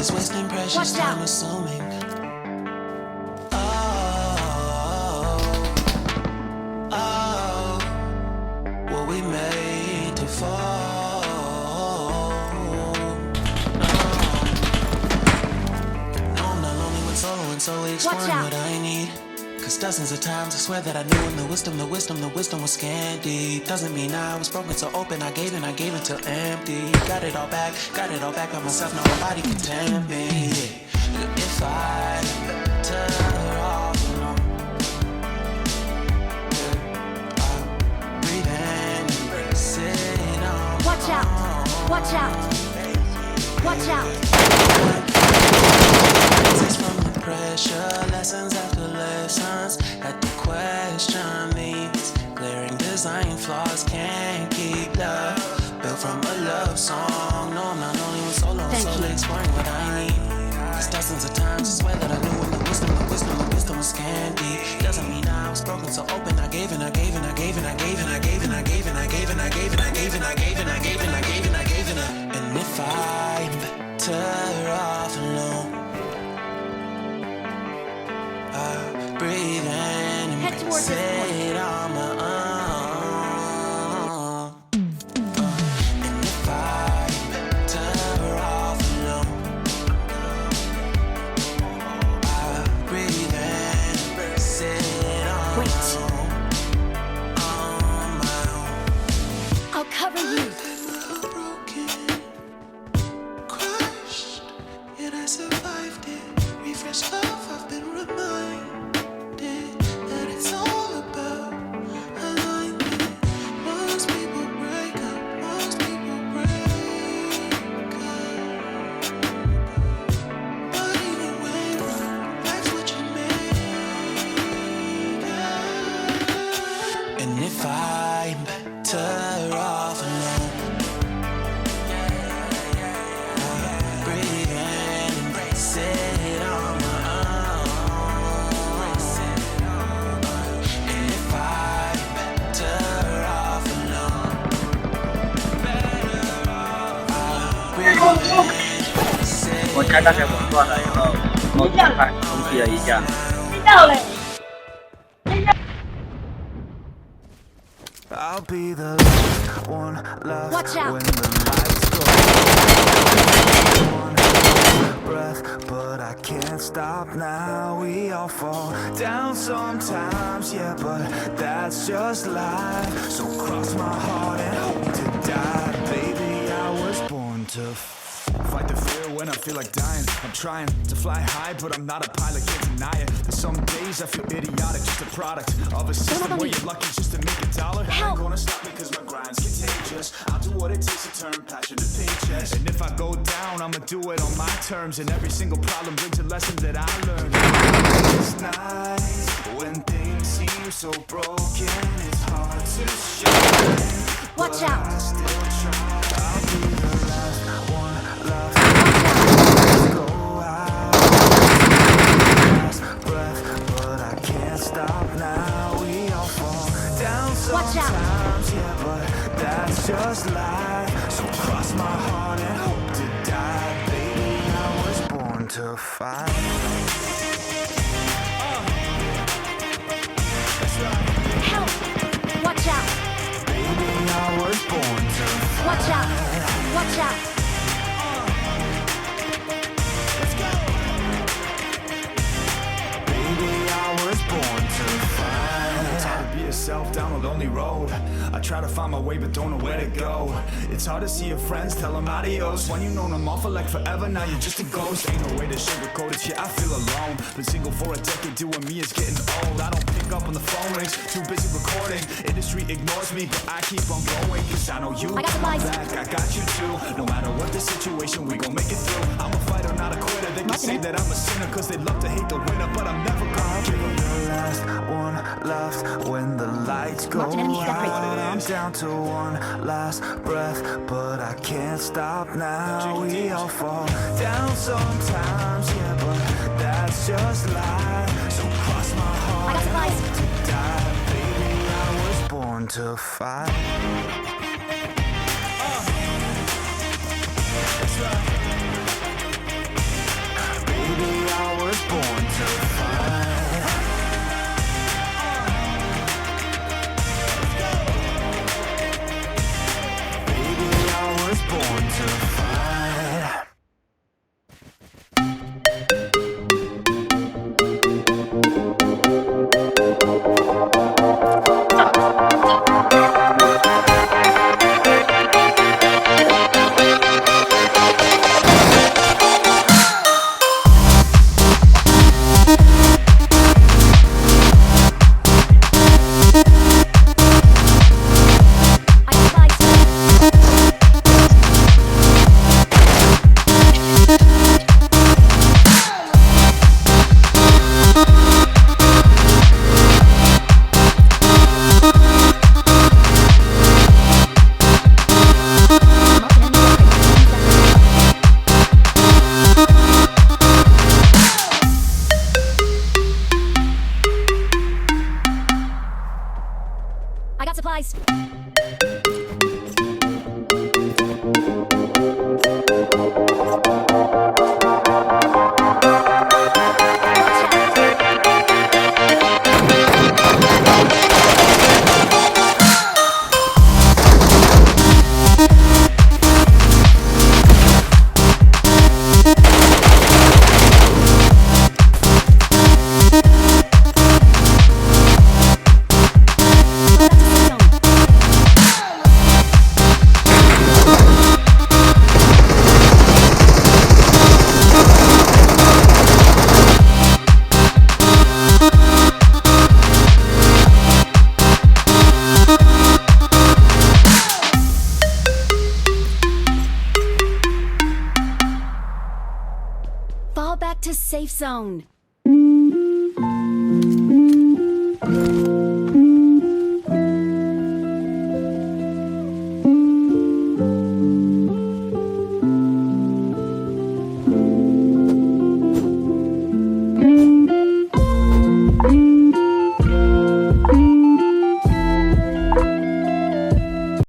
is wasting precious Watch time out. assuming. What we made to fall. No, I'm not lonely when solo and solely exploring out. what I need. Cause dozens of times I swear that I knew, and the wisdom was scanty. Doesn't mean I was broken, so open, I gave it till empty. Got it all back by myself, now nobody can tempt me. If I turn off alone, breathe in, sit on. Watch out! Watch out! Watch out! Lessons from the pressure, lessons after lessons. Had to question these glaring design flaws. Can't keep love built from a love song. No, I'm not only with solo, I'm solely exploring what I need. Cause dozens of times I swear that I knew, when the wisdom was scanty. Doesn't mean I was broken, so open. I gave and I gave and I gave and I gave and I gave and I gave and I gave and I gave and I gave and I gave and I gave and I gave and I gave and I. And if I'm better off alone, breathe in Head and towards this point. sit on my own. And if I'm better off alone, breathe in and sit on my own. I'll cover you. Broken, crushed, yet I survived it. Refresh love, I've been reminded that it's all about alignment. Most people break up, most people break up. But even when life's what you make of. And if I'm better off alone, breathe in and sit on my own. And if I'm better off alone, breathe in and sit 我家刚才我做了以后，我看东西了一下，听到嘞。 I'll be the last one left. Watch out. When the lights go. One breath, but I can't stop now. We all fall down sometimes, yeah, but that's just life. So cross my heart and hope to die. Baby, I was born to fight the fear when I feel like dying. I'm trying to fly high, but I'm not a pilot, can't deny it. There's some days I feel idiotic, just a product of a system where you're lucky just to make a dollar. I ain't gonna stop because my grind's contagious. I'll do what it takes to turn passion to paychecks. And if I go down, I'ma do it on my terms. And every single problem brings a lesson that I learned. It's night when things seem so broken. It's hard to shine. Watch out! I still try. I'll be the last one left. Go out. Last breath, but I can't stop now. We all fall down Watch out. sometimes, yeah, but that's just life. So cross my heart and hope to die. Baby, I was born to fight. Help! Watch out! Baby, I was born to fight. Watch out! Watch out! Baby, I was born to fight. It's hard to be yourself down a lonely road. I try to find my way but don't know where to go. It's hard to see your friends, tell them adios. When you know them all for like forever, now you're just a ghost. Ain't no way to sugarcoat it, yeah, I feel alone. Been single for a decade, doing me is getting old. I don't pick up when the phone rings, too busy recording. Industry ignores me, but I keep on going. Cause I know you I got the my lights. back, I got you too. No matter what the situation, we gon' make it through. I'm a fighter, not a quitter. They can say that I'm a sinner, cause they love to hate the winner. But I'm never gonna give up. The last one left when the lights go Marked an enemy out. separate. I'm down to one last breath, but I can't stop now. We all fall down sometimes, yeah, but that's just life. So cross my heart I got and supplies. hope to die. Baby, I was born to fight. That's right. safe zone.